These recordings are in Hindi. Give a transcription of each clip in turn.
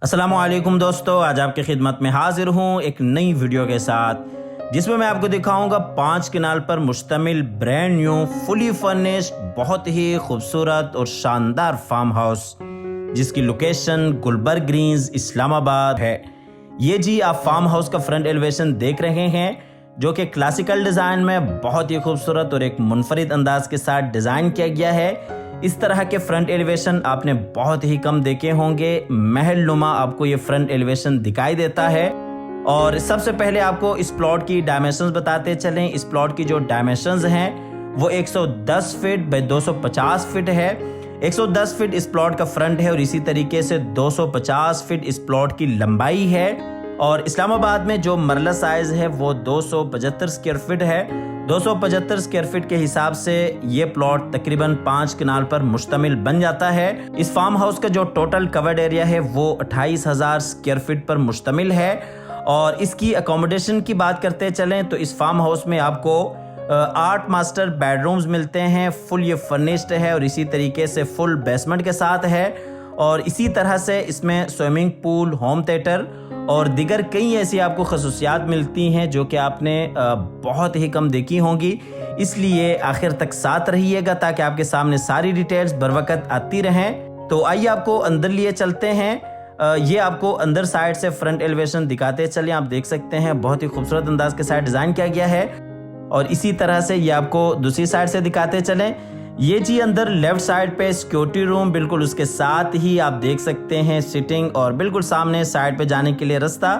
अस्सलामुअलैकुम दोस्तों, आज आपकी खिदमत में हाजिर हूँ एक नई वीडियो के साथ जिसमें मैं आपको दिखाऊंगा 5 कनाल पर मुश्तमिल ब्रांड न्यू फुली फर्निश्ड बहुत ही खूबसूरत और शानदार फार्म हाउस जिसकी लोकेशन गुलबर्ग ग्रीन्स इस्लामाबाद है। ये जी आप फार्म हाउस का फ्रंट एलिवेशन देख रहे हैं जो कि क्लासिकल डिज़ाइन में बहुत ही खूबसूरत और एक मुनफरिद अंदाज के साथ डिज़ाइन किया गया है। इस तरह के फ्रंट एलिवेशन आपने बहुत ही कम देखे होंगे। महल नुमा आपको ये फ्रंट एलिवेशन दिखाई देता है। और सबसे पहले आपको इस प्लॉट की डायमेंशंस बताते चलें। इस प्लॉट की जो डायमेंशंस हैं वो 110 फीट बाय 250 फीट है। 110 फीट इस प्लॉट का फ्रंट है और इसी तरीके से 250 फीट इस प्लॉट की लंबाई है। और इस्लामाबाद में जो मरला साइज है वो 275 स्क्वायर फीट है। 275 स्क्वायर फीट के हिसाब से ये प्लॉट तकरीबन 5 कनाल पर मुश्तमिल बन जाता है। इस फार्म हाउस का जो टोटल कवर्ड एरिया है वो 28,000 स्क्वायर फीट पर मुश्तमिल है। और इसकी अकोमोडेशन की बात करते चलें तो इस फार्म हाउस में आपको 8 मास्टर बेडरूम्स मिलते हैं। फुल ये फर्निश्ड है और इसी तरीके से फुल बेसमेंट के साथ है। और इसी तरह से इसमें स्विमिंग पूल, होम थिएटर और दिगर कई ऐसी आपको खसूसियात मिलती हैं जो कि आपने बहुत ही कम देखी होंगी। इसलिए आखिर तक साथ रहिएगा ताकि आपके सामने सारी डिटेल्स बर वक्त आती रहें। तो आइए आपको अंदर लिए चलते हैं। ये आपको अंदर साइड से फ्रंट एलिवेशन दिखाते चलें। आप देख सकते हैं बहुत ही खूबसूरत अंदाज के साथ डिज़ाइन किया गया है। और इसी तरह से ये आपको दूसरी साइड से दिखाते चलें। ये जी अंदर लेफ्ट साइड पे सिक्योरिटी रूम, बिल्कुल उसके साथ ही आप देख सकते हैं सिटिंग और बिल्कुल सामने साइड पे जाने के लिए रास्ता।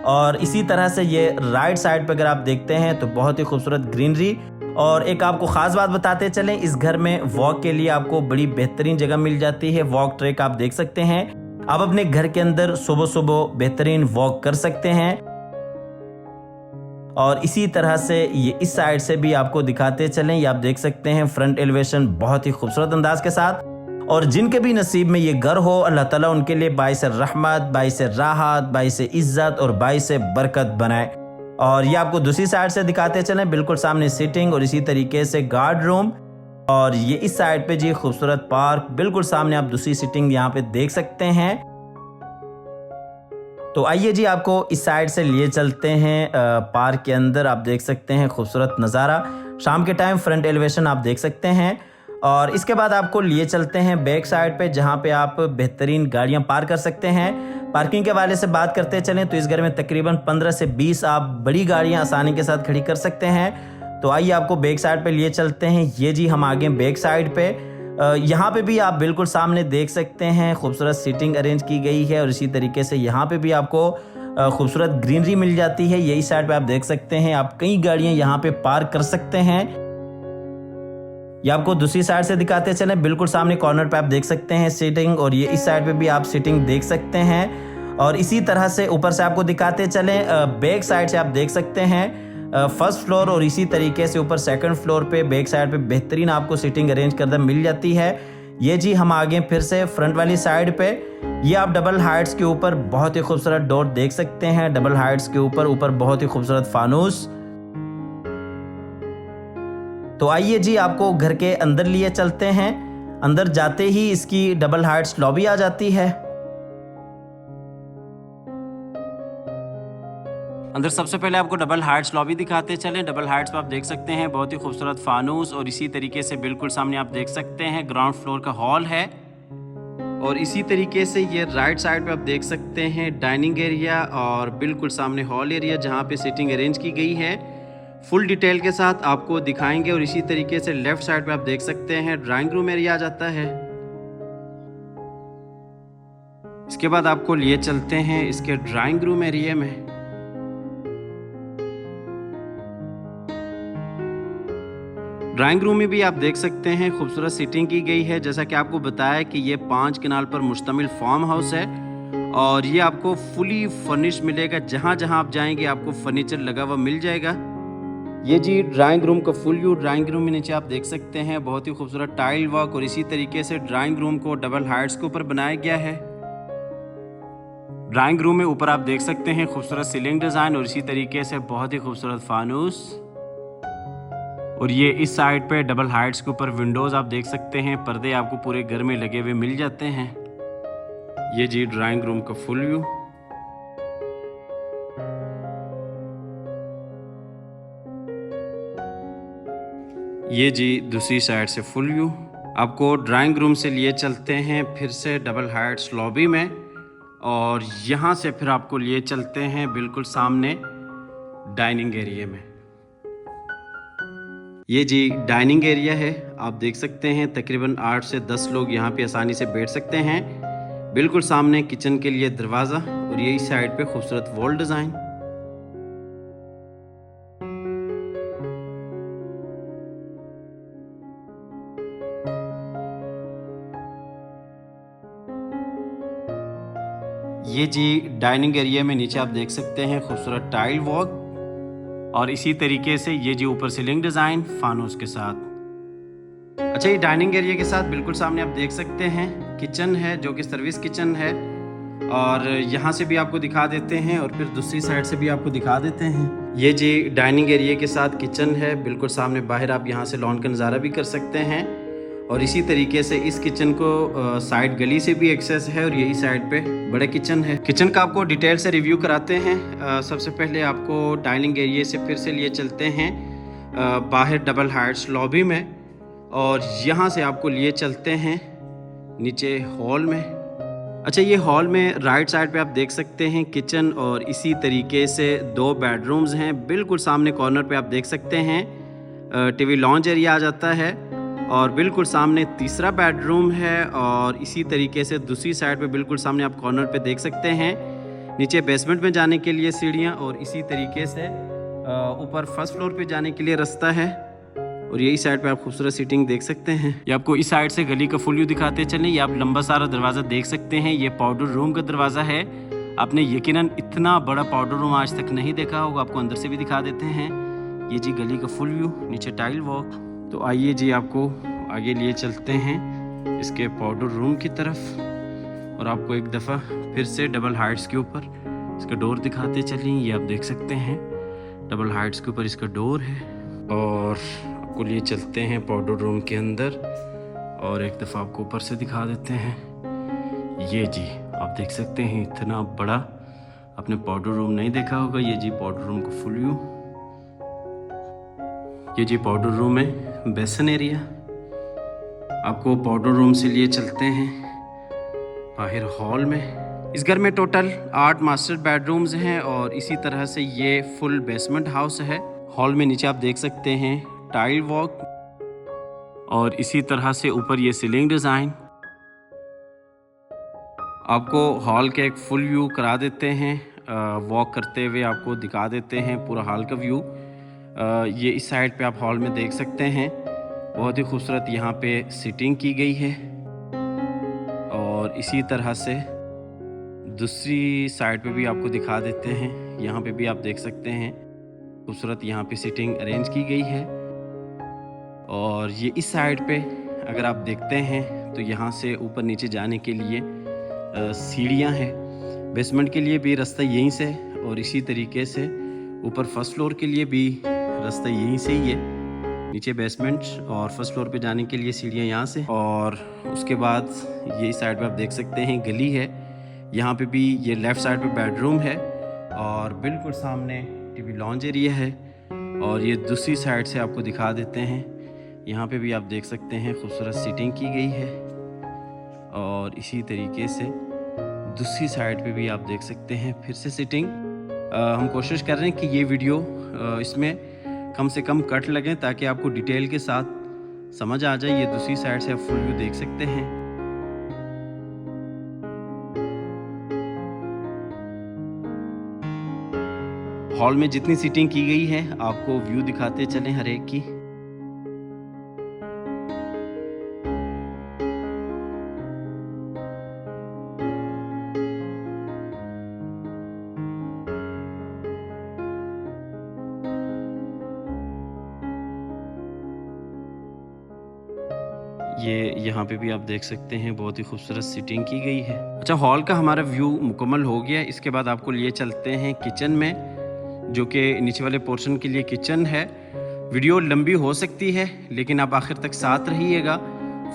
और इसी तरह से ये राइट साइड पे अगर आप देखते हैं तो बहुत ही खूबसूरत ग्रीनरी। और एक आपको ख़ास बात बताते चलें, इस घर में वॉक के लिए आपको बड़ी बेहतरीन जगह मिल जाती है। वॉक ट्रैक आप देख सकते हैं। आप अपने घर के अंदर सुबह सुबह बेहतरीन वॉक कर सकते हैं। और इसी तरह से ये इस साइड से भी आपको दिखाते चलें। ये आप देख सकते हैं फ्रंट एलिवेशन बहुत ही खूबसूरत अंदाज के साथ। और जिनके भी नसीब में ये घर हो, अल्लाह ताला उनके लिए बाइस रहमत, बाइस राहत, बाइस इज्जत और बाइस बरकत बनाए। और ये आपको दूसरी साइड से दिखाते चलें। बिल्कुल सामने सिटिंग और इसी तरीके से गार्ड रूम। और ये इस साइड पे जी खूबसूरत पार्क, बिल्कुल सामने आप दूसरी सिटिंग यहाँ पे देख सकते हैं। तो आइए जी आपको इस साइड से लिए चलते हैं पार्क के अंदर। आप देख सकते हैं खूबसूरत नज़ारा। शाम के टाइम फ्रंट एलिवेशन आप देख सकते हैं। और इसके बाद आपको लिए चलते हैं बैक साइड पे जहां पे आप बेहतरीन गाड़ियां पार्क कर सकते हैं। पार्किंग के हवाले से बात करते चलें तो इस घर में तकरीबन 15 से 20 आप बड़ी गाड़ियां आसानी के साथ खड़ी कर सकते हैं। तो आइए आपको बैक साइड पे लिए चलते हैं। ये जी हम आगे बैक साइड पे, यहाँ पे भी आप बिल्कुल सामने देख सकते हैं खूबसूरत सीटिंग अरेंज की गई है। और इसी तरीके से यहाँ पे भी आपको खूबसूरत ग्रीनरी मिल जाती है। यही साइड पे आप देख सकते हैं आप कई गाड़ियाँ यहाँ पे पार्क कर सकते हैं। ये आपको दूसरी साइड से दिखाते चलें। बिल्कुल सामने कॉर्नर पे आप देख सकते हैं सीटिंग और ये इस साइड पे भी आप सीटिंग देख सकते हैं। और इसी तरह से ऊपर से आपको दिखाते चलें, बैक साइड से आप देख सकते हैं फर्स्ट फ्लोर और इसी तरीके से ऊपर सेकंड फ्लोर पे बैक साइड पे बेहतरीन आपको सीटिंग अरेंज करना मिल जाती है। ये जी हम आगे फिर से फ्रंट वाली साइड पे, ये आप डबल हाइट्स के ऊपर बहुत ही खूबसूरत डोर देख सकते हैं। डबल हाइट्स के ऊपर बहुत ही खूबसूरत फानूस। तो आइए जी आपको घर के अंदर लिए चलते हैं। अंदर जाते ही इसकी डबल हाइट्स लॉबी आ जाती है। अंदर सबसे पहले आपको डबल हाइट्स लॉबी दिखाते चलें। डबल हाइट्स पर आप देख सकते हैं बहुत ही खूबसूरत फानूस और इसी तरीके से बिल्कुल सामने आप देख सकते हैं ग्राउंड फ्लोर का हॉल है। और इसी तरीके से ये राइट साइड पे आप देख सकते हैं डाइनिंग एरिया और बिल्कुल सामने हॉल एरिया जहाँ पे सीटिंग अरेंज की गई है। फुल डिटेल के साथ आपको दिखाएंगे। और इसी तरीके से लेफ्ट साइड पे आप देख सकते हैं ड्राइंग रूम एरिया आ जाता है। इसके बाद आपको लिए चलते हैं इसके ड्राइंग रूम एरिया में। ड्राइंग रूम में भी आप देख सकते हैं खूबसूरत सीटिंग की गई है। जैसा कि आपको बताया कि ये 5 कनाल पर मुश्तमिल फार्म हाउस है और ये आपको फुली फर्निश मिलेगा। जहां जहां आप जाएंगे आपको फर्नीचर लगा हुआ मिल जाएगा। ये जी ड्राइंग रूम का फुल व्यू। ड्राइंग रूम में नीचे आप देख सकते हैं बहुत ही खूबसूरत टाइल वर्क और इसी तरीके से ड्राइंग रूम को डबल हाइट्स के ऊपर बनाया गया है। ड्राइंग रूम में ऊपर आप देख सकते हैं खूबसूरत सीलिंग डिज़ाइन और इसी तरीके से बहुत ही खूबसूरत फानूस। और ये इस साइड पे डबल हाइट्स के ऊपर विंडोज़ आप देख सकते हैं। पर्दे आपको पूरे घर में लगे हुए मिल जाते हैं। ये जी ड्राइंग रूम का फुल व्यू। ये जी दूसरी साइड से फुल व्यू। आपको ड्राइंग रूम से लिए चलते हैं फिर से डबल हाइट्स लॉबी में, और यहाँ से फिर आपको लिए चलते हैं बिल्कुल सामने डाइनिंग एरिया में। ये जी डाइनिंग एरिया है, आप देख सकते हैं तकरीबन 8 से 10 लोग यहाँ पे आसानी से बैठ सकते हैं। बिल्कुल सामने किचन के लिए दरवाज़ा, और यही साइड पे खूबसूरत वॉल डिज़ाइन। ये जी डाइनिंग एरिया में नीचे आप देख सकते हैं खूबसूरत टाइल वॉक, और इसी तरीके से ये जी ऊपर सीलिंग डिज़ाइन फानूस के साथ। अच्छा, ये डाइनिंग एरिया के साथ बिल्कुल सामने आप देख सकते हैं किचन है, जो कि सर्विस किचन है, और यहाँ से भी आपको दिखा देते हैं और फिर दूसरी साइड से भी आपको दिखा देते हैं। ये जी डाइनिंग एरिया के साथ किचन है, बिल्कुल सामने बाहर आप यहाँ से लॉन का नज़ारा भी कर सकते हैं, और इसी तरीके से इस किचन को साइड गली से भी एक्सेस है, और यही साइड पे बड़ा किचन है। किचन का आपको डिटेल से रिव्यू कराते हैं। सबसे पहले आपको डाइनिंग एरिया से फिर से लिए चलते हैं बाहर डबल हाइट्स लॉबी में, और यहाँ से आपको लिए चलते हैं नीचे हॉल में। अच्छा, ये हॉल में राइट साइड पे आप देख सकते हैं किचन, और इसी तरीके से 2 बेडरूम्स हैं। बिल्कुल सामने कॉर्नर पे आप देख सकते हैं टीवी लॉन्च एरिया आ जाता है, और बिल्कुल सामने तीसरा बेडरूम है, और इसी तरीके से दूसरी साइड पे बिल्कुल सामने आप कॉर्नर पे देख सकते हैं नीचे बेसमेंट में जाने के लिए सीढ़ियाँ, और इसी तरीके से ऊपर फर्स्ट फ्लोर पे जाने के लिए रास्ता है, और यही साइड पे आप खूबसूरत सीटिंग देख सकते हैं। ये आपको इस साइड से गली का फुल व्यू दिखाते चलें। ये आप लंबा सारा दरवाज़ा देख सकते हैं, ये पाउडर रूम का दरवाज़ा है। आपने यकीनन इतना बड़ा पाउडर रूम आज तक नहीं देखा होगा, आपको अंदर से भी दिखा देते हैं। ये जी गली का फुल व्यू, नीचे टाइल वॉक। तो आइए जी आपको आगे लिए चलते हैं इसके पाउडर रूम की तरफ, और आपको एक दफ़ा फिर से डबल हाइट्स के ऊपर इसका डोर दिखाते चलें। ये आप देख सकते हैं डबल हाइट्स के ऊपर इसका डोर है, और आपको लिए चलते हैं पाउडर रूम के अंदर, और एक दफ़ा आपको ऊपर से दिखा देते हैं। ये जी आप देख सकते हैं इतना बड़ा आपने पाउडर रूम नहीं देखा होगा। ये जी पाउडर रूम का फुल व्यू। ये जी पाउडर रूम है, बेसन एरिया। आपको पाउडर रूम से लिए चलते हैं बाहर हॉल में। इस घर में टोटल 8 मास्टर बेडरूम्स हैं, और इसी तरह से ये फुल बेसमेंट हाउस है। हॉल में नीचे आप देख सकते हैं टाइल वॉक, और इसी तरह से ऊपर ये सीलिंग डिज़ाइन। आपको हॉल के एक फुल व्यू करा देते हैं, वॉक करते हुए आपको दिखा देते हैं पूरा हॉल का व्यू। ये इस साइड पे आप हॉल में देख सकते हैं, बहुत ही खूबसूरत यहाँ पे सीटिंग की गई है, और इसी तरह से दूसरी साइड पे भी आपको दिखा देते हैं। यहाँ पे भी आप देख सकते हैं खूबसूरत यहाँ पे सीटिंग अरेंज की गई है, और ये इस साइड पे अगर आप देखते हैं तो यहाँ से ऊपर नीचे जाने के लिए सीढ़ियाँ हैं। बेसमेंट के लिए भी रास्ता यहीं से, और इसी तरीके से ऊपर फर्स्ट फ्लोर के लिए भी रास्ता यहीं से ही है। नीचे बेसमेंट और फर्स्ट फ्लोर पे जाने के लिए सीढ़ियाँ यहाँ से, और उसके बाद ये साइड पे आप देख सकते हैं गली है। यहाँ पे भी ये लेफ़्ट साइड पे बेडरूम है, और बिल्कुल सामने टीवी लॉन्च एरिया है, और ये दूसरी साइड से आपको दिखा देते हैं। यहाँ पे भी आप देख सकते हैं खूबसूरत सीटिंग की गई है, और इसी तरीके से दूसरी साइड पे भी आप देख सकते हैं फिर से सीटिंग। हम कोशिश कर रहे हैं कि ये वीडियो इसमें कम से कम कट लगें, ताकि आपको डिटेल के साथ समझ आ जाए। ये दूसरी साइड से आप फुल व्यू देख सकते हैं। हॉल में जितनी सीटिंग की गई है आपको व्यू दिखाते चलें हर एक की। ये यहाँ पे भी आप देख सकते हैं बहुत ही खूबसूरत सीटिंग की गई है। अच्छा, हॉल का हमारा व्यू मुकम्मल हो गया। इसके बाद आपको लिए चलते हैं किचन में, जो कि नीचे वाले पोर्शन के लिए किचन है। वीडियो लंबी हो सकती है, लेकिन आप आखिर तक साथ रहिएगा।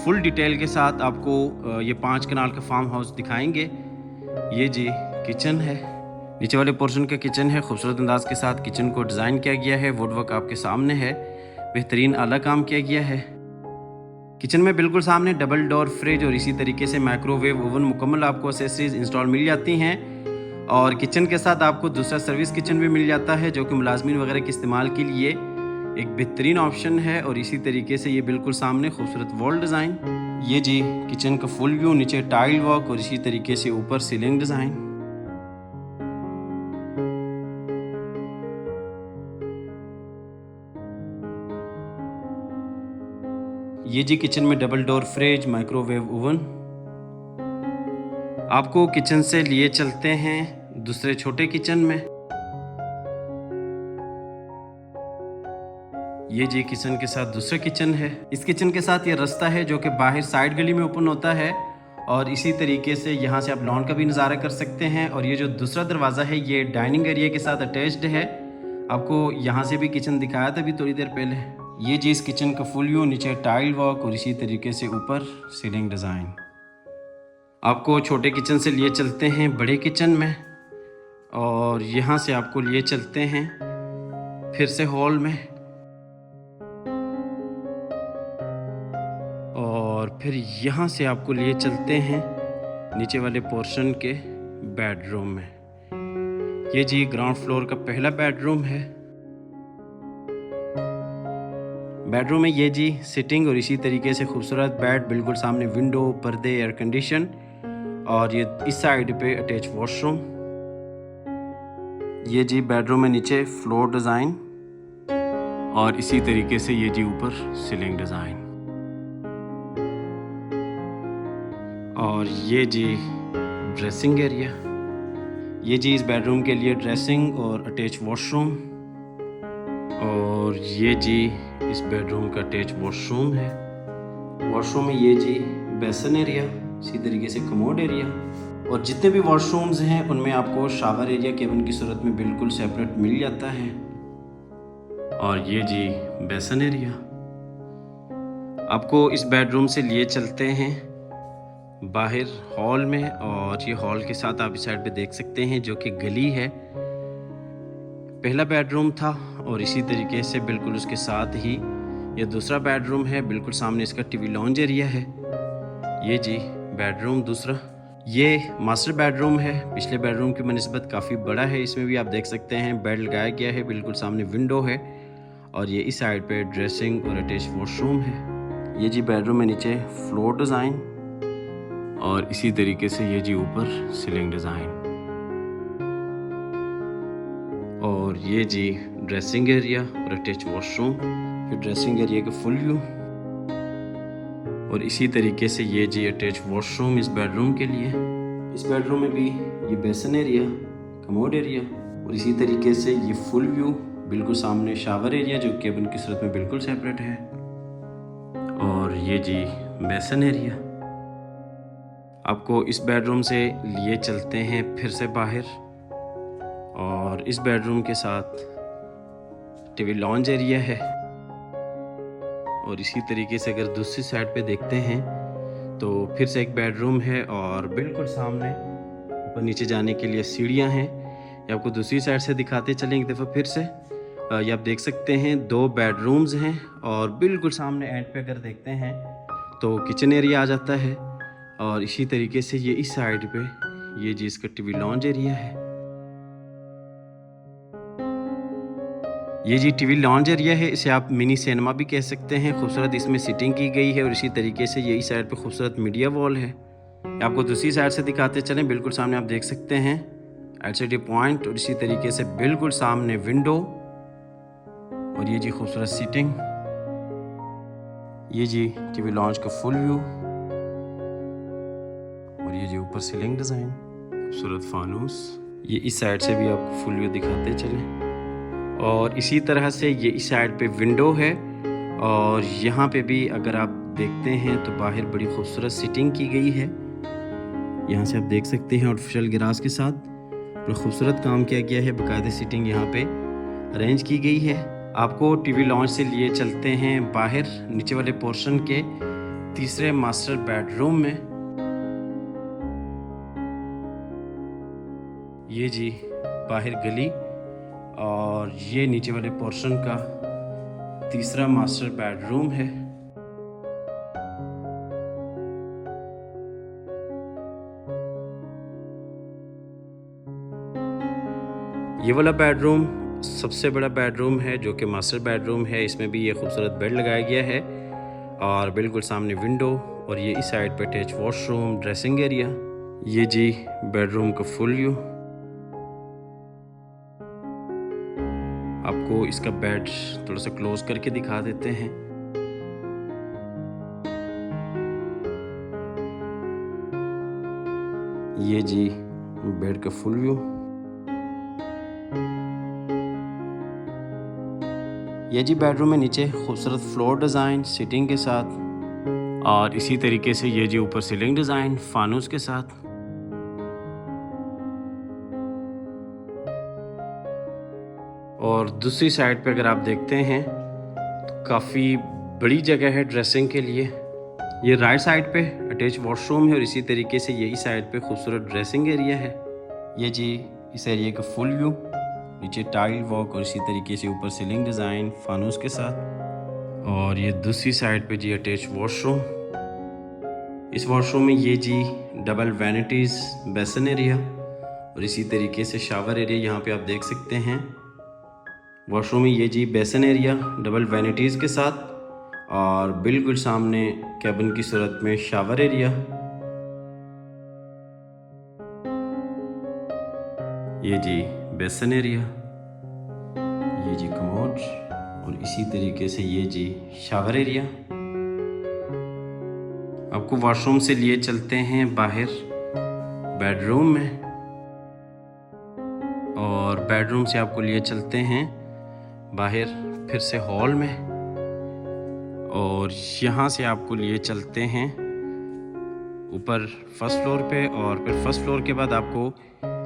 फुल डिटेल के साथ आपको ये 5 कनाल का फार्म हाउस दिखाएंगे। ये जी किचन है, नीचे वाले पोर्शन का किचन है। खूबसूरत अंदाज के साथ किचन को डिज़ाइन किया गया है। वुडवर्क आपके सामने है, बेहतरीन आला काम किया गया है। किचन में बिल्कुल सामने डबल डोर फ्रिज और इसी तरीके से माइक्रोवेव ओवन मुकम्मल आपको एक्सेसरीज इंस्टॉल मिल जाती हैं। और किचन के साथ आपको दूसरा सर्विस किचन भी मिल जाता है जो कि मुलाजमीन वगैरह के इस्तेमाल के लिए एक बेहतरीन ऑप्शन है। और इसी तरीके से ये बिल्कुल सामने खूबसूरत वॉल डिज़ाइन। ये जी किचन का फुल व्यू, नीचे टाइल वर्क और इसी तरीके से ऊपर सीलिंग डिज़ाइन। ये जी किचन में double door fridge, microwave oven. आपको किचन से लिए चलते हैं दूसरे छोटे किचन में। ये जी किचन के साथ दूसरा किचन है। इस किचन के साथ ये रास्ता है जो कि बाहर साइड गली में ओपन होता है और इसी तरीके से यहाँ से आप लॉन का भी नज़ारा कर सकते हैं। और ये जो दूसरा दरवाज़ा है ये डाइनिंग एरिया के साथ अटैच्ड है। आपको यहाँ से भी किचन दिखाया था अभी थोड़ी देर पहले। ये जी इस किचन का फुल व्यू, नीचे टाइल वर्क और इसी तरीके से ऊपर सीलिंग डिज़ाइन। आपको छोटे किचन से लिए चलते हैं बड़े किचन में और यहाँ से आपको लिए चलते हैं फिर से हॉल में और फिर यहाँ से आपको लिए चलते हैं नीचे वाले पोर्शन के बेडरूम में। ये जी ग्राउंड फ्लोर का पहला बेडरूम है। बेडरूम में ये जी सिटिंग और इसी तरीके से खूबसूरत बेड, बिल्कुल सामने विंडो, पर्दे, एयर कंडीशन और ये इस साइड पे अटैच वॉशरूम। ये जी बेडरूम में नीचे फ्लोर डिज़ाइन और इसी तरीके से ये जी ऊपर सीलिंग डिज़ाइन। और ये जी ड्रेसिंग एरिया। ये जी इस बेडरूम के लिए ड्रेसिंग और अटैच वॉशरूम। और ये जी इस बेडरूम का अटैच वॉशरूम है। वॉशरूम में ये जी बेसन एरिया, इसी तरीके से कमोड एरिया। और जितने भी वॉशरूम्स हैं उनमें आपको शावर एरिया केबिन की सूरत में बिल्कुल सेपरेट मिल जाता है। और ये जी बेसन एरिया। आपको इस बेडरूम से लिए चलते हैं बाहर हॉल में और ये हॉल के साथ आप इस साइड पे देख सकते हैं जो कि गली है। पहला बेडरूम था और इसी तरीके से बिल्कुल उसके साथ ही ये दूसरा बेडरूम है। बिल्कुल सामने इसका टीवी लॉन्ज एरिया है। ये जी बेडरूम दूसरा। ये मास्टर बेडरूम है, पिछले बेडरूम की बनिस्बत काफ़ी बड़ा है। इसमें भी आप देख सकते हैं बेड लगाया गया है, बिल्कुल सामने विंडो है और ये इस साइड पे ड्रेसिंग और अटैच वॉशरूम है। ये जी बेडरूम में नीचे फ्लोर डिज़ाइन और इसी तरीके से ये जी ऊपर सीलिंग डिज़ाइन। और ये जी ड्रेसिंग एरिया और अटैच वॉशरूम, फिर ड्रेसिंग एरिया का फुल व्यू और इसी तरीके से ये जी अटैच वॉशरूम इस बेडरूम के लिए। इस बेडरूम में भी ये बेसन एरिया, कमोड एरिया और इसी तरीके से ये फुल व्यू, बिल्कुल सामने शावर एरिया जो केबिन की सूरत में बिल्कुल सेपरेट है। और ये जी बेसन एरिया। आपको इस बेडरूम से लिए चलते हैं फिर से बाहर और इस बेडरूम के साथ टीवी लॉन्ज एरिया है। और इसी तरीके से अगर दूसरी साइड पे देखते हैं तो फिर से एक बेडरूम है और बिल्कुल सामने ऊपर नीचे जाने के लिए सीढ़ियां हैं। ये आपको दूसरी साइड से दिखाते चलें एक दफ़ा फिर से। ये आप देख सकते हैं 2 बेडरूम्स हैं और बिल्कुल सामने एंड पे अगर देखते हैं तो किचन एरिया आ जाता है। और इसी तरीके से ये इस साइड पे ये जी इसका टीवी लॉन्ज एरिया है। ये जी टीवी लॉन्ज एरिया है, इसे आप मिनी सिनेमा भी कह सकते हैं। खूबसूरत इसमें सीटिंग की गई है और इसी तरीके से ये इस साइड पे खूबसूरत मीडिया वॉल है। आपको दूसरी साइड से दिखाते चलें, बिल्कुल सामने आप देख सकते हैं एलसीडी पॉइंट और इसी तरीके से बिल्कुल सामने विंडो और ये जी खूबसूरत सीटिंग। ये जी टीवी लॉन्ज का फुल व्यू और ये जी ऊपर सीलिंग डिज़ाइन, खूबसूरत फानूस। ये इस साइड से भी आपको फुल व्यू दिखाते चलें। और इसी तरह से ये इस साइड पे विंडो है और यहाँ पे भी अगर आप देखते हैं तो बाहर बड़ी खूबसूरत सीटिंग की गई है। यहाँ से आप देख सकते हैं आर्टिफिशियल ग्रास के साथ बड़ा खूबसूरत काम किया गया है। बाकायदा सीटिंग यहाँ पे अरेंज की गई है। आपको टीवी लॉन्च से लिए चलते हैं बाहर नीचे वाले पोर्शन के तीसरे मास्टर बेडरूम में। ये जी बाहर गली और ये नीचे वाले पोर्शन का तीसरा मास्टर बेडरूम है। ये वाला बेडरूम सबसे बड़ा बेडरूम है जो कि मास्टर बेडरूम है। इसमें भी ये खूबसूरत बेड लगाया गया है और बिल्कुल सामने विंडो और ये इस साइड पे अटैच वॉशरूम, ड्रेसिंग एरिया। ये जी बेडरूम का फुल व्यू। आपको इसका बेड थोड़ा सा क्लोज करके दिखा देते हैं। ये जी बेड का फुल व्यू। ये जी बेडरूम में नीचे खूबसूरत फ्लोर डिज़ाइन सिटिंग के साथ और इसी तरीके से ये जी ऊपर सीलिंग डिज़ाइन फानूस के साथ। और दूसरी साइड पे अगर आप देखते हैं तो काफ़ी बड़ी जगह है ड्रेसिंग के लिए। ये राइट साइड पे अटैच वॉशरूम है और इसी तरीके से यही साइड पे खूबसूरत ड्रेसिंग एरिया है। ये जी इस एरिया का फुल व्यू। नीचे टाइल वर्क और इसी तरीके से ऊपर सीलिंग डिज़ाइन फानूस के साथ। और ये दूसरी साइड पे जी अटैच वॉशरूम। इस वॉशरूम में ये जी डबल वैनिटीज़ बेसन एरिया और इसी तरीके से शावर एरिया यहाँ पे आप देख सकते हैं। वॉशरूम में ये जी बेसन एरिया डबल वैनिटीज़ के साथ और बिल्कुल सामने कैबिन की सूरत में शावर एरिया। ये जी बेसन एरिया, ये जी कमोड और इसी तरीके से ये जी शावर एरिया। आपको वॉशरूम से लिए चलते हैं बाहर बेडरूम में और बेडरूम से आपको लिए चलते हैं बाहर फिर से हॉल में और यहाँ से आपको लिए चलते हैं ऊपर फर्स्ट फ्लोर पे और फिर फर्स्ट फ्लोर के बाद आपको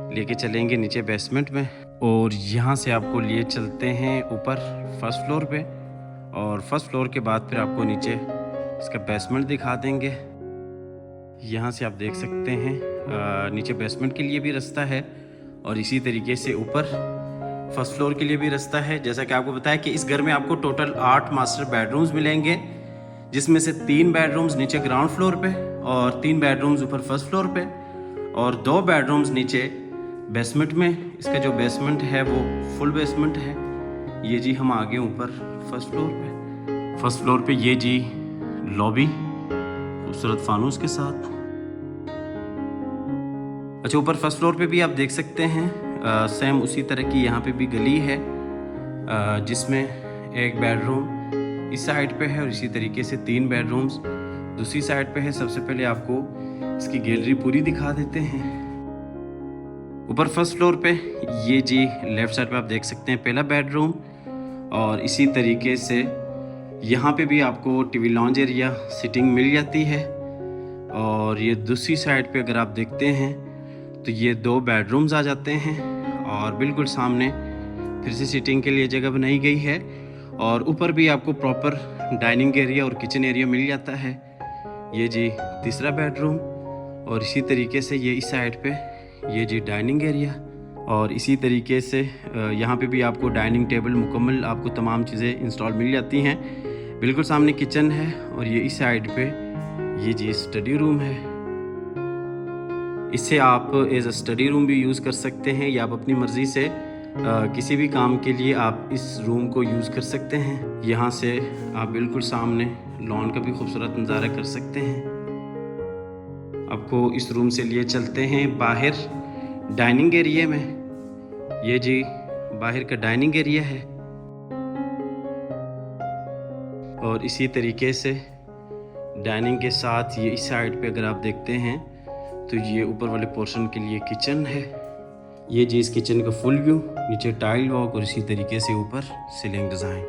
लेके चलेंगे नीचे बेसमेंट में और यहाँ से आपको लिए चलते हैं ऊपर फर्स्ट फ्लोर पे और फर्स्ट फ्लोर के बाद फिर आपको नीचे इसका बेसमेंट दिखा देंगे। यहाँ से आप देख सकते हैं नीचे बेसमेंट के लिए भी रास्ता है और इसी तरीके से ऊपर फर्स्ट फ्लोर के लिए भी रास्ता है। जैसा कि आपको बताया कि इस घर में आपको टोटल 8 मास्टर बेडरूम्स मिलेंगे, जिसमें से 3 बेडरूम्स नीचे ग्राउंड फ्लोर पे और 3 बेडरूम्स ऊपर फर्स्ट फ्लोर पे और 2 बेडरूम्स नीचे बेसमेंट में। इसका जो बेसमेंट है वो फुल बेसमेंट है। ये जी हम आगे ऊपर फर्स्ट फ्लोर पे। फर्स्ट फ्लोर पे ये जी लॉबी खूबसूरत फानूस के साथ। अच्छा, ऊपर फर्स्ट फ्लोर पे भी आप देख सकते हैं सेम उसी तरह की यहाँ पे भी गली है जिसमें एक बेडरूम इस साइड पे है और इसी तरीके से 3 बेडरूम्स दूसरी साइड पे है। सबसे पहले आपको इसकी गैलरी पूरी दिखा देते हैं। ऊपर फर्स्ट फ्लोर पे ये जी लेफ़्ट साइड पे आप देख सकते हैं पहला बेडरूम और इसी तरीके से यहाँ पे भी आपको टीवी लॉन्ज एरिया सिटिंग मिल जाती है। और ये दूसरी साइड पे अगर आप देखते हैं तो ये 2 बेडरूम्स आ जाते हैं और बिल्कुल सामने फिर से सिटिंग के लिए जगह बनाई गई है और ऊपर भी आपको प्रॉपर डाइनिंग एरिया और किचन एरिया मिल जाता है। ये जी तीसरा बेडरूम और इसी तरीके से ये इस साइड पे ये जी डाइनिंग एरिया और इसी तरीके से यहाँ पे भी आपको डाइनिंग टेबल मुकम्मल आपको तमाम चीज़ें इंस्टॉल मिल जाती हैं। बिल्कुल सामने किचन है और ये इस साइड पे ये जी स्टडी रूम है। इससे आप एज अ स्टडी रूम भी यूज़ कर सकते हैं या आप अपनी मर्ज़ी से किसी भी काम के लिए आप इस रूम को यूज़ कर सकते हैं। यहाँ से आप बिल्कुल सामने लॉन का भी खूबसूरत नज़ारा कर सकते हैं। आपको इस रूम से लिए चलते हैं बाहर डाइनिंग एरिया में। ये जी बाहर का डाइनिंग एरिया है और इसी तरीके से डाइनिंग के साथ ये इस साइड पे अगर आप देखते हैं तो ये ऊपर वाले पोर्शन के लिए किचन है। ये जी इस किचन का फुल व्यू, नीचे टाइल वर्क और इसी तरीके से ऊपर सीलिंग डिज़ाइन।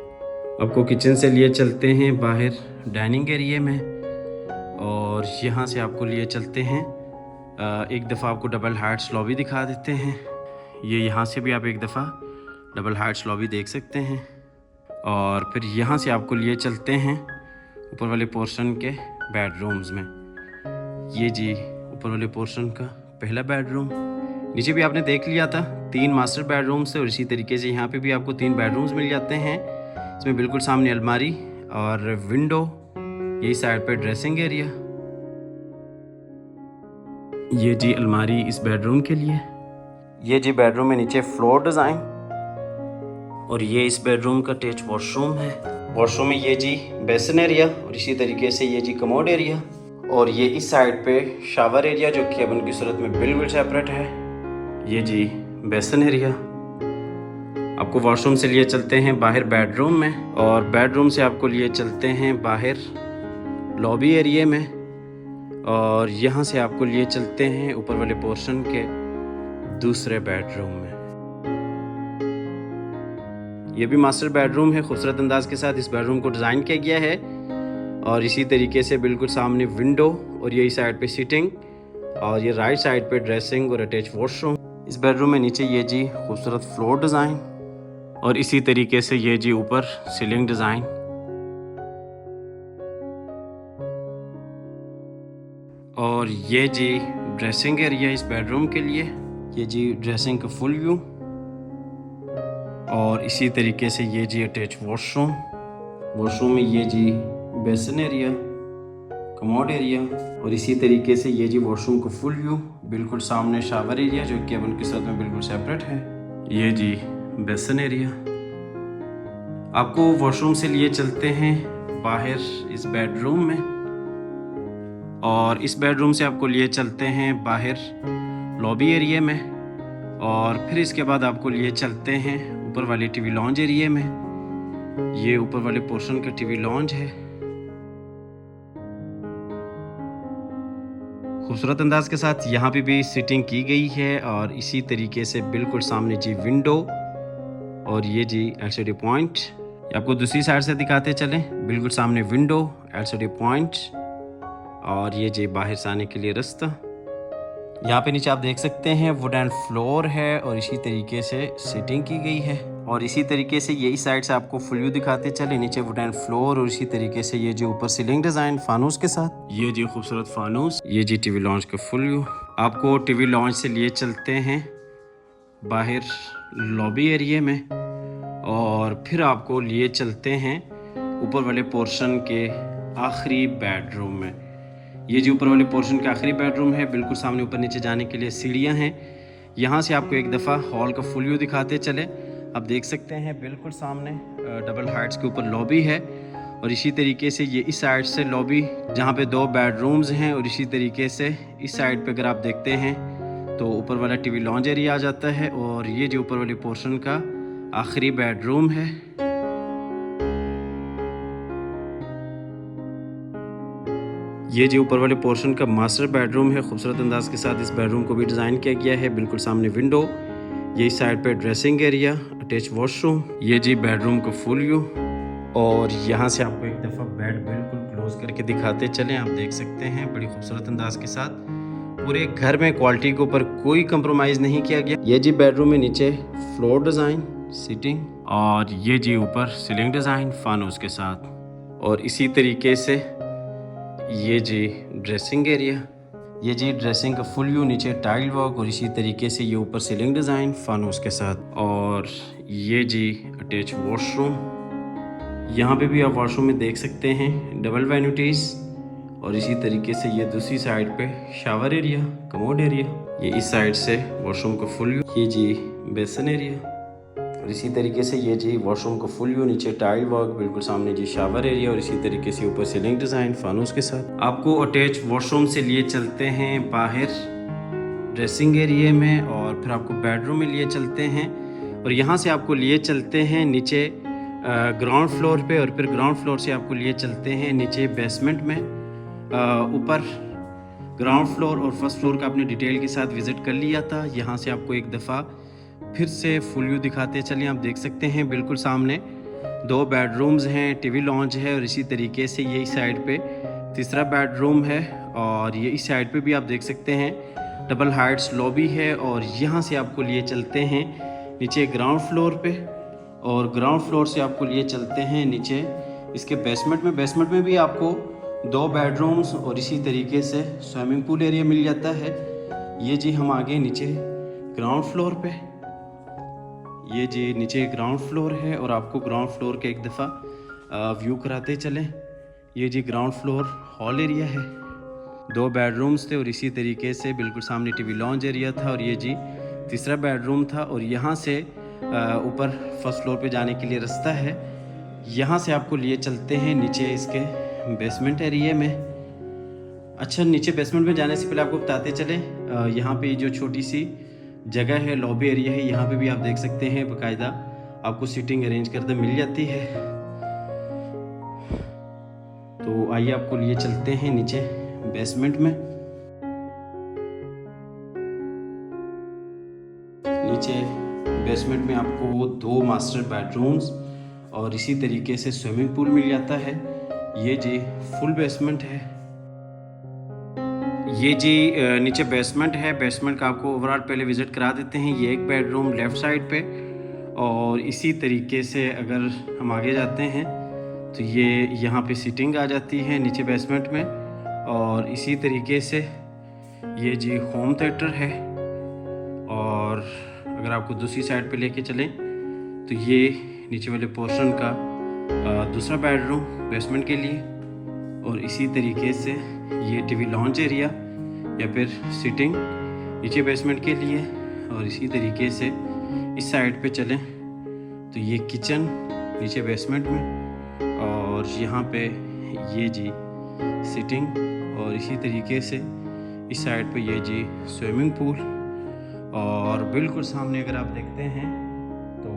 आपको किचन से लिए चलते हैं बाहर डाइनिंग एरिया में और यहाँ से आपको लिए चलते हैं एक दफ़ा आपको डबल हाइट्स लॉबी दिखा देते हैं। ये यहाँ से भी आप एक दफ़ा डबल हाइट्स लॉबी देख सकते हैं और फिर यहाँ से आपको लिए चलते हैं ऊपर वाले पोर्शन के बेडरूम्स में। ये जी ऊपर वाले पोर्शन का पहला बेडरूम, नीचे भी आपने देख लिया था 3 मास्टर बेडरूम्स है और इसी तरीके से यहाँ पे भी आपको 3 बेडरूम्स मिल जाते हैं। इसमें बिल्कुल सामने अलमारी और विंडो, यही साइड पे ड्रेसिंग एरिया। ये जी अलमारी इस बेडरूम के लिए। ये जी बेडरूम में नीचे फ्लोर डिज़ाइन और ये इस बेडरूम का अटैच वॉशरूम है। वॉशरूम में ये जी बेसिन एरिया और इसी तरीके से ये जी कमोड एरिया और ये इस साइड पे शावर एरिया जो केबिन की सूरत में बिल्कुल सेपरेट है। ये जी बेसिन एरिया। आपको वॉशरूम से लिए चलते हैं बाहर बेडरूम में और बेडरूम से आपको लिए चलते हैं बाहर लॉबी एरिया में और यहाँ से आपको लिए चलते हैं ऊपर वाले पोर्शन के दूसरे बेडरूम में। ये भी मास्टर बेडरूम है। खूबसूरत अंदाज के साथ इस बेडरूम को डिज़ाइन किया गया है और इसी तरीके से बिल्कुल सामने विंडो और यही साइड पे सीटिंग और ये राइट साइड पे ड्रेसिंग और अटैच वॉशरूम। इस बेडरूम में नीचे ये जी खूबसूरत फ्लोर डिज़ाइन और इसी तरीके से ये जी ऊपर सीलिंग डिज़ाइन। और ये जी ड्रेसिंग एरिया इस बेडरूम के लिए। ये जी ड्रेसिंग का फुल व्यू और इसी तरीके से ये जी अटैच वॉशरूम। वॉशरूम में ये जी बेसिन एरिया, कमोड एरिया और इसी तरीके से ये जी वॉशरूम का फुल व्यू। बिल्कुल सामने शावर एरिया जो केबिन के साथ में बिल्कुल सेपरेट है। ये जी बेसिन एरिया। आपको वॉशरूम से लिए चलते हैं बाहर इस बेडरूम में और इस बेडरूम से आपको लिए चलते हैं बाहर लॉबी एरिया में और फिर इसके बाद आपको लिए चलते हैं ऊपर वाले टीवी लॉन्ज एरिया में। ये ऊपर वाले पोर्शन का टीवी लॉन्ज है। खूबसूरत अंदाज के साथ यहाँ पे भी सीटिंग की गई है और इसी तरीके से बिल्कुल सामने जी विंडो और ये जी एलसीडी पॉइंट। आपको दूसरी साइड से दिखाते चलें। बिल्कुल सामने विंडो, एलसीडी पॉइंट और ये जी बाहर से आने के लिए रास्ता। यहाँ पे नीचे आप देख सकते हैं वुडन फ्लोर है और इसी तरीके से सीटिंग की गई है और इसी तरीके से ये इस साइड से आपको फुल व्यू दिखाते चले। नीचे वुडन फ्लोर और इसी तरीके से ये जो ऊपर सीलिंग डिज़ाइन फानूस के साथ। ये जी खूबसूरत फानूस। ये जी टीवी लॉन्च का फुल व्यू। आपको टीवी लॉन्च से लिए चलते हैं बाहर लॉबी एरिया में और फिर आपको लिए चलते हैं ऊपर वाले पोर्शन के आखिरी बेडरूम में। ये जो ऊपर वाले पोर्शन का आखिरी बेडरूम है। बिल्कुल सामने ऊपर नीचे जाने के लिए सीढ़ियाँ हैं। यहाँ से आपको एक दफ़ा हॉल का फुल व्यू दिखाते चले। आप देख सकते हैं बिल्कुल सामने डबल हाइट्स के ऊपर लॉबी है और इसी तरीके से ये इस साइड से लॉबी जहाँ पे 2 बेडरूम्स हैं और इसी तरीके से इस साइड पे अगर आप देखते हैं तो ऊपर वाला टीवी लॉन्ज एरिया आ जाता है और ये जो ऊपर वाले पोर्शन का आखिरी बेडरूम है। ये जो ऊपर वाले पोर्शन का मास्टर बेडरूम है। खूबसूरत अंदाज के साथ इस बेडरूम को भी डिज़ाइन किया गया है। बिल्कुल सामने विंडो, यही साइड पे ड्रेसिंग एरिया, अटैच वॉशरूम। ये जी बेडरूम का फुल व्यू और यहाँ से आपको एक दफ़ा बेड बिल्कुल क्लोज करके दिखाते चलें। आप देख सकते हैं बड़ी खूबसूरत अंदाज के साथ पूरे घर में क्वालिटी के ऊपर कोई कंप्रोमाइज़ नहीं किया गया। ये जी बेडरूम में नीचे फ्लोर डिज़ाइन, सीटिंग और ये जी ऊपर सीलिंग डिज़ाइन फानूस के साथ और इसी तरीके से ये जी ड्रेसिंग एरिया। ये जी ड्रेसिंग का फुल व्यू। नीचे टाइल वर्क और इसी तरीके से ये ऊपर सीलिंग डिज़ाइन फानूस के साथ और ये जी अटैच वॉशरूम। यहाँ पे भी आप वॉशरूम में देख सकते हैं डबल वैनिटीज़ और इसी तरीके से ये दूसरी साइड पे शावर एरिया, कमोड एरिया। ये इस साइड से वॉशरूम का फुल व्यू। ये जी बेसिन एरिया और इसी तरीके से ये जी वॉशरूम का फुल व्यू। नीचे टाइल वर्क, बिल्कुल सामने जी शावर एरिया और इसी तरीके से ऊपर सीलिंग डिज़ाइन फानूस के साथ। आपको अटैच वॉशरूम से लिए चलते हैं बाहर ड्रेसिंग एरिया में और फिर आपको बेडरूम में लिए चलते हैं और यहाँ से आपको लिए चलते हैं नीचे ग्राउंड फ्लोर पे और फिर ग्राउंड फ्लोर से आपको लिए चलते हैं नीचे बेसमेंट में। ऊपर ग्राउंड फ्लोर और फर्स्ट फ्लोर का आपने डिटेल के साथ विज़िट कर लिया था। यहाँ से आपको एक दफ़ा फिर से फुल व्यू दिखाते चलिए। आप देख सकते हैं बिल्कुल सामने 2 बेडरूम्स हैं, टीवी लॉन्च है और इसी तरीके से ये इस साइड पे तीसरा बेडरूम है और ये इस साइड पे भी आप देख सकते हैं डबल हाइट्स लॉबी है और यहाँ से आपको लिए चलते हैं नीचे ग्राउंड फ्लोर पे और ग्राउंड फ्लोर से आपको लिए चलते हैं नीचे इसके बेसमेंट में। बेसमेंट में भी आपको 2 बेडरूम्स और इसी तरीके से स्विमिंग पूल एरिया मिल जाता है। ये जी हम आगे नीचे ग्राउंड फ्लोर पे। ये जी नीचे ग्राउंड फ्लोर है और आपको ग्राउंड फ्लोर के एक दफ़ा व्यू कराते चलें। ये जी ग्राउंड फ्लोर हॉल एरिया है, 2 बेडरूम्स थे और इसी तरीके से बिल्कुल सामने टीवी लॉन्ज एरिया था और ये जी तीसरा बेडरूम था। और यहाँ से ऊपर फर्स्ट फ्लोर पे जाने के लिए रास्ता है। यहाँ से आपको लिए चलते हैं नीचे इसके बेसमेंट एरिया में। अच्छा, नीचे बेसमेंट में जाने से पहले आपको बताते चलें, यहाँ पे जो छोटी सी जगह है, लॉबी एरिया है, यहाँ पे भी आप देख सकते हैं बाकायदा आपको सीटिंग अरेंज करके मिल जाती है। तो आइए आपको लिए चलते हैं नीचे बेसमेंट में। नीचे बेसमेंट में आपको 2 मास्टर बेडरूम्स और इसी तरीके से स्विमिंग पूल मिल जाता है। ये जी फुल बेसमेंट है। ये जी नीचे बेसमेंट है। बेसमेंट का आपको ओवरऑल पहले विज़िट करा देते हैं। ये एक बेडरूम लेफ़्ट साइड पे और इसी तरीके से अगर हम आगे जाते हैं तो ये यहाँ पे सीटिंग आ जाती है नीचे बेसमेंट में। और इसी तरीके से ये जी होम थिएटर है। और अगर आपको दूसरी साइड पे लेके चलें तो ये नीचे वाले पोर्शन का दूसरा बेडरूम बेसमेंट के लिए। और इसी तरीके से ये टीवी लॉन्च एरिया या फिर सीटिंग नीचे बेसमेंट के लिए। और इसी तरीके से इस साइड पे चलें तो ये किचन नीचे बेसमेंट में और यहाँ पे ये जी सीटिंग। और इसी तरीके से इस साइड पे ये जी स्विमिंग पूल। और बिल्कुल सामने अगर आप देखते हैं तो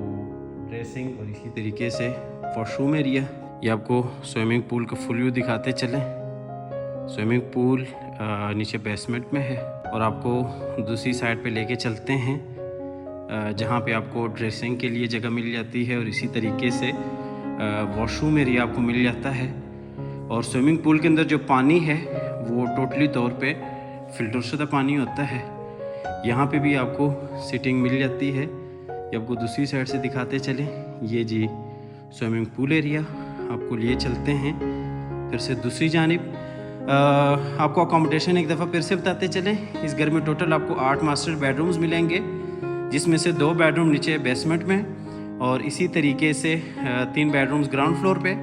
ड्रेसिंग और इसी तरीके से वॉशरूम एरिया। ये आपको स्विमिंग पूल का फुल व्यू दिखाते चलें। स्विमिंग पूल नीचे बेसमेंट में है और आपको दूसरी साइड पे लेके चलते हैं जहाँ पे आपको ड्रेसिंग के लिए जगह मिल जाती है और इसी तरीके से वॉशरूम एरिया आपको मिल जाता है। और स्विमिंग पूल के अंदर जो पानी है वो टोटली तौर पे फिल्टर शुदा पानी होता है। यहाँ पे भी आपको सीटिंग मिल जाती है। ये आपको दूसरी साइड से दिखाते चलें। ये जी स्विमिंग पूल एरिया आपको लिए चलते हैं फिर से दूसरी जानिब। आपको अकोमोडेशन एक दफ़ा फिर से बताते चलें। इस घर में टोटल आपको 8 मास्टर बेडरूम्स मिलेंगे, जिसमें से 2 बेडरूम नीचे बेसमेंट में और इसी तरीके से 3 बेडरूम्स ग्राउंड फ्लोर पे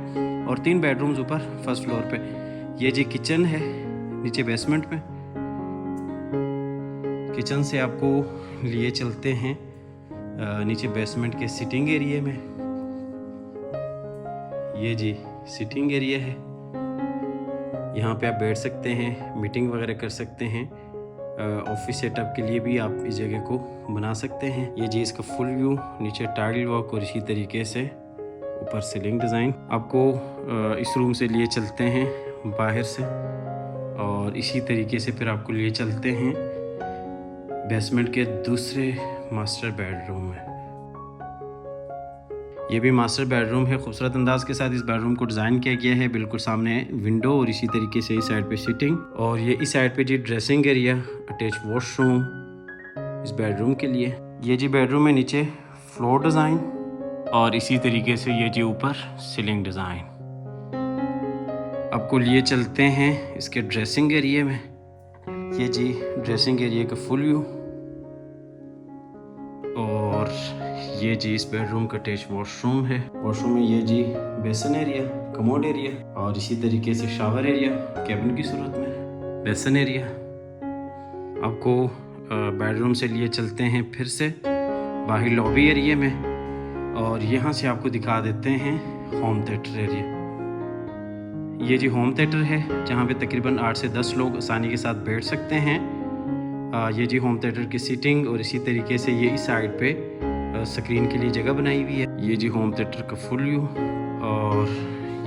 और 3 बेडरूम्स ऊपर फर्स्ट फ्लोर पे। ये जी किचन है नीचे बेसमेंट में। किचन से आपको लिए चलते हैं नीचे बेसमेंट के सिटिंग एरिया में। ये जी सिटिंग एरिया है, यहाँ पे आप बैठ सकते हैं, मीटिंग वगैरह कर सकते हैं। ऑफिस सेटअप के लिए भी आप इस जगह को बना सकते हैं। ये जी इसका फुल व्यू, नीचे टाइल वर्क और इसी तरीके से ऊपर सीलिंग डिज़ाइन। आपको इस रूम से लिए चलते हैं बाहर से और इसी तरीके से फिर आपको लिए चलते हैं बेसमेंट के दूसरे मास्टर बेडरूम में। ये भी मास्टर बेडरूम है। खूबसूरत अंदाज के साथ इस बेडरूम को डिज़ाइन किया गया है। बिल्कुल सामने विंडो और इसी तरीके से इस साइड पे सीटिंग और ये इस साइड पे जी ड्रेसिंग एरिया, अटैच वॉशरूम इस बेडरूम के लिए। ये जी बेडरूम है नीचे फ्लोर डिज़ाइन और इसी तरीके से ये जी ऊपर सीलिंग डिज़ाइन। आपको लिए चलते हैं इसके ड्रेसिंग एरिया में। ये जी ड्रेसिंग एरिया का फुल व्यू और ये जी इस बेडरूम का अटैच वॉशरूम है। वॉशरूम में ये जी बेसन एरिया, कमोड एरिया और इसी तरीके से शावर एरिया कैबिन की सूरत में, बेसन एरिया। आपको बेडरूम से लिए चलते हैं फिर से बाहर लॉबी एरिया में और यहाँ से आपको दिखा देते हैं होम थिएटर एरिया। ये जी होम थिएटर है जहाँ पे तकरीबन 8 से 10 लोग आसानी के साथ बैठ सकते हैं। ये जी होम थिएटर की सीटिंग और इसी तरीके से ये इस साइड पे स्क्रीन के लिए जगह बनाई हुई है। ये जी होम थिएटर का फुल व्यू और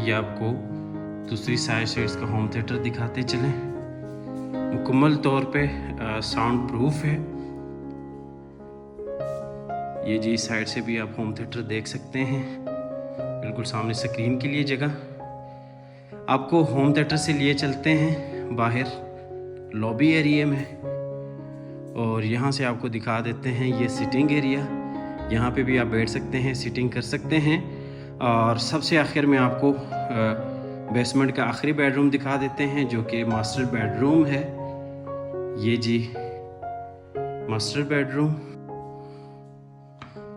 ये आपको दूसरी साइड से इसका होम थिएटर दिखाते चलें। मुकम्मल तौर पे साउंड प्रूफ है। ये जी इस साइड से भी आप होम थिएटर देख सकते हैं। बिल्कुल सामने स्क्रीन के लिए जगह। आपको होम थिएटर से लिए चलते हैं बाहर लॉबी एरिया में और यहाँ से आपको दिखा देते हैं ये सिटिंग एरिया। यहाँ पे भी आप बैठ सकते हैं, सीटिंग कर सकते हैं। और सबसे आखिर में आपको बेसमेंट का आखिरी बेडरूम दिखा देते हैं जो कि मास्टर बेडरूम है। ये जी मास्टर बेडरूम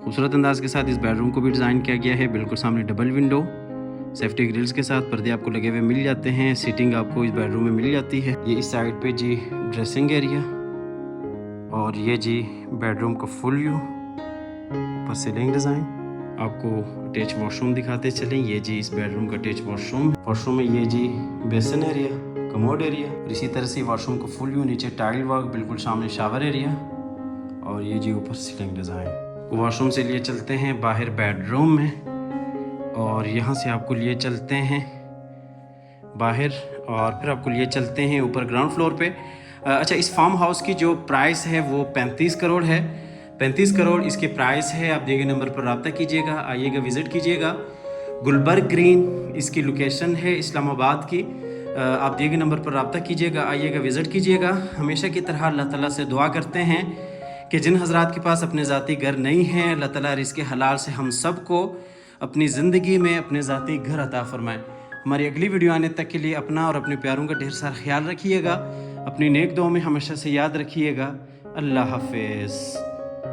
खूबसूरत अंदाज के साथ इस बेडरूम को भी डिज़ाइन किया गया है। बिल्कुल सामने डबल विंडो, सेफ्टी ग्रिल्स के साथ पर्दे आपको लगे हुए मिल जाते हैं। सीटिंग आपको इस बेडरूम में मिल जाती है। ये इस साइड पे जी ड्रेसिंग एरिया, और ये जी बेडरूम का फुल व्यू, ऊपर सीलिंग डिज़ाइन। आपको अटैच वॉशरूम दिखाते चलें। ये जी इस बेडरूम का अटैच वॉशरूम में ये जी बेसिन एरिया, कमोड एरिया, और इसी तरह से वॉशरूम का फुल व्यू, नीचे टाइल वर्क, बिल्कुल सामने शावर एरिया, और ये जी ऊपर सीलिंग डिज़ाइन। वॉशरूम से लिए चलते हैं बाहर बेडरूम में, और यहाँ से आपको लिए चलते हैं बाहर, और फिर आपको लिए चलते हैं ऊपर ग्राउंड फ्लोर पे। अच्छा, इस फार्म हाउस की जो प्राइस है वो 35 करोड़ है। 35 करोड़ इसके प्राइस है। आप दिए गए नंबर पर रब्ता कीजिएगा, आइएगा, विज़िट कीजिएगा। गुलबर्ग ग्रीन इसकी लोकेशन है, इस्लामाबाद की। आप दिए गए नंबर पर रब्ता कीजिएगा, आइएगा, विज़िट कीजिएगा। हमेशा की तरह अल्लाह ताला से दुआ करते हैं कि जिन हज़रात के पास अपने ज़ाती घर नहीं हैं, अल्लाह ताला रिज़्क़ हलाल से हम सब को अपनी ज़िंदगी में अपने ज़ाती घर अता फ़रमाए। हमारी अगली वीडियो आने तक के लिए अपना और अपने प्यारों का ढेर सारा ख्याल रखिएगा। अपनी नेक दुआ में हमेशा से याद रखिएगा। अल्लाह हाफ़िज़।